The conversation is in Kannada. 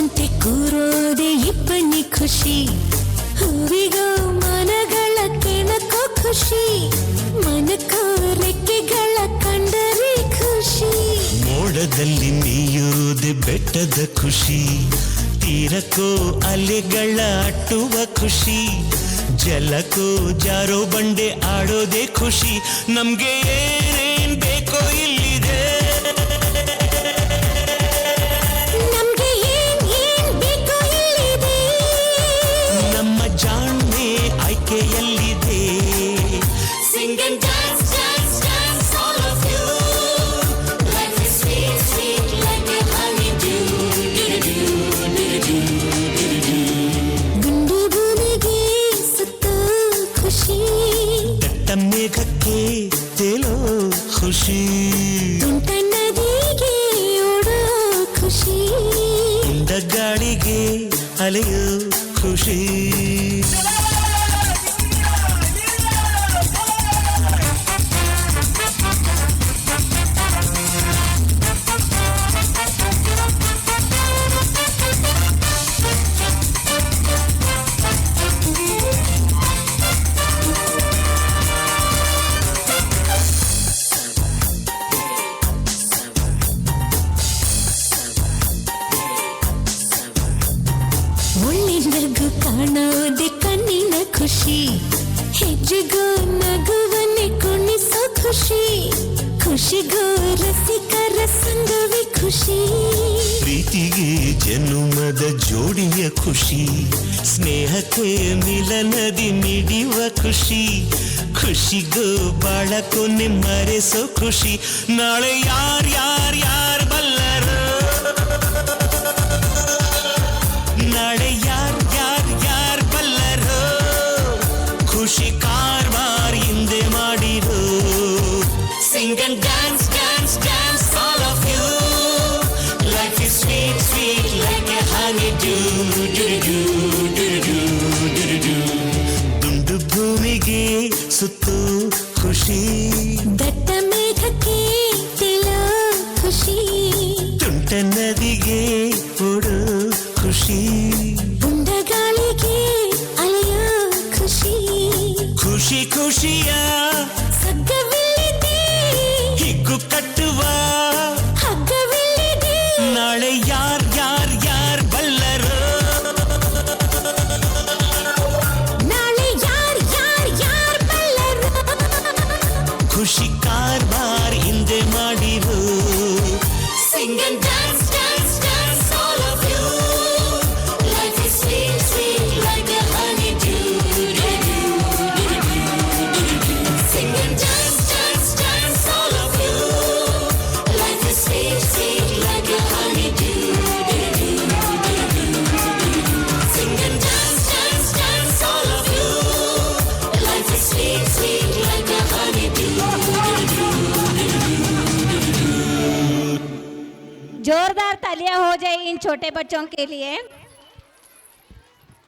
ಹೂವಂತೆ ಕೂರೋದೆ ಇಬ್ಬನಿ ಖುಷಿ, ಹೂವಿಗೋ ಮನಗಳ ಕೆಣಕೋ ಖುಷಿ, ಮನಕೋ ರೆಕ್ಕೆಗಳ ಕಂಡರೆ ಖುಷಿ. ಮೋಡದಲ್ಲಿ ನೀಯೋದೆ ಬೆಟ್ಟದ ಖುಷಿ, ತೀರಕ್ಕೋ ಅಲೆಗಳ ಅಟ್ಟುವ ಖುಷಿ, ಜಲಕ್ಕೋ ಜಾರೋ ಬಂಡೆ ಆಡೋದೇ ಖುಷಿ. ನಮ್ಗೆ ಏನೇನ್ ಬೇಕೋ ಇಲ್ಲಿದೆ, ನಮ್ಗೆ ಏನ್ ಬೇಕೋ ಇಲ್ಲಿದೆ, ನಮ್ಮ ಜಾಣ್ಮೆ ಆಯ್ಕೆಯಲ್ಲಿದೆ. Sing and dance, dance, dance, all of you. Life is sweet, sweet like a honeydew. ಗುಂಡು ಭೂಮಿಗೆ ಸುತ್ತೋ ಖುಷಿ, ದಟ್ಟ ಮೇಘಕ್ಕೆ ತೇಲೋ ಖುಷಿ, ತುಂಟ ನದಿಗೆ ಓಡೋ ಖುಷಿ, ಉಂಡ ಗಾಳಿಗೆ ಅಲೆಯೋ ಖುಷಿ. ಒಳ್ಳೆನಗು ಕಾಣೋದೆ ಕಣ್ಣಿನ ಖುಷಿ, ಹೆಜ್ಜೆಗೂ ನಗುವನ್ನೇ ಕುಣಿಸೋ ಖುಷಿ, ಖುಷಿಗೂ ರಸಿಕರ ಸಂಗವೇ ಖುಷಿ. ಪ್ರೀತಿಗೆ ಜನುಮದ ಜೋಡಿಯ ಖುಷಿ, ಸ್ನೇಹಕ್ಕೆ ಮಿಲನದಿ ಮಿಡಿಯುವ ಖುಷಿ, ಖುಷಿಗೂ ಬಾಳ ಕೊನೆ ಮರೆಸೋ ಖುಷಿ. ನಾಳೆ ಯಾರ್ ಬಲ್ಲರು, ನಾಳೆ ಯಾರ್ ಬಲ್ಲರು, ಖುಷಿ ಕಾರ್ವಾರ್ ಹಿಂದೆ ಮಾಡಿರೋ. Sing and dance, dance, dance, all of you. Life is sweet, sweet like a honeydew. ದುಂಡು ಭೂಮಿಗೆ ಸುತ್ತು ಖುಷಿ, ದಟ್ಟ ಮೇಘಕ್ಕೆ ತೇಲೋ ಖುಷಿ, ತುಂಟ ನದಿಗೆ ಓಡೋ ಖುಷಿ, ಉಂಡ ಗಾಳಿಗೆ ಅಲೆಯೋ ಖುಷಿ, ಖುಷಿ ಖುಷಿಯ ಸಗ್ಗವಿಲ್ಲಿದೆ, ಹಿಗ್ಗು ಕಟ್ಟುವ ಹಗ್ಗವಿಲ್ಲಿದೆ. ನಾಳೆ ಯಾರ್ ಬಲ್ಲರು, ನಾಳೆ ಯಾರ್ ಬಲ್ಲರು, ಖುಷಿ ಕಾರ್ಬಾರ್ ಹಿಂದೆ ಮಾಡಿರು. Sing and dance, dance, dance, all of you. Life is sweet, sweet like a honeydew. Sing and dance, dance, dance, all of you. Life is sweet, sweet like a honeydew. Sing and dance, dance, dance, all of you. Life is sweet, sweet like a honeydew. जोरदार तालियां हो जाए इन छोटे बच्चों के लिए।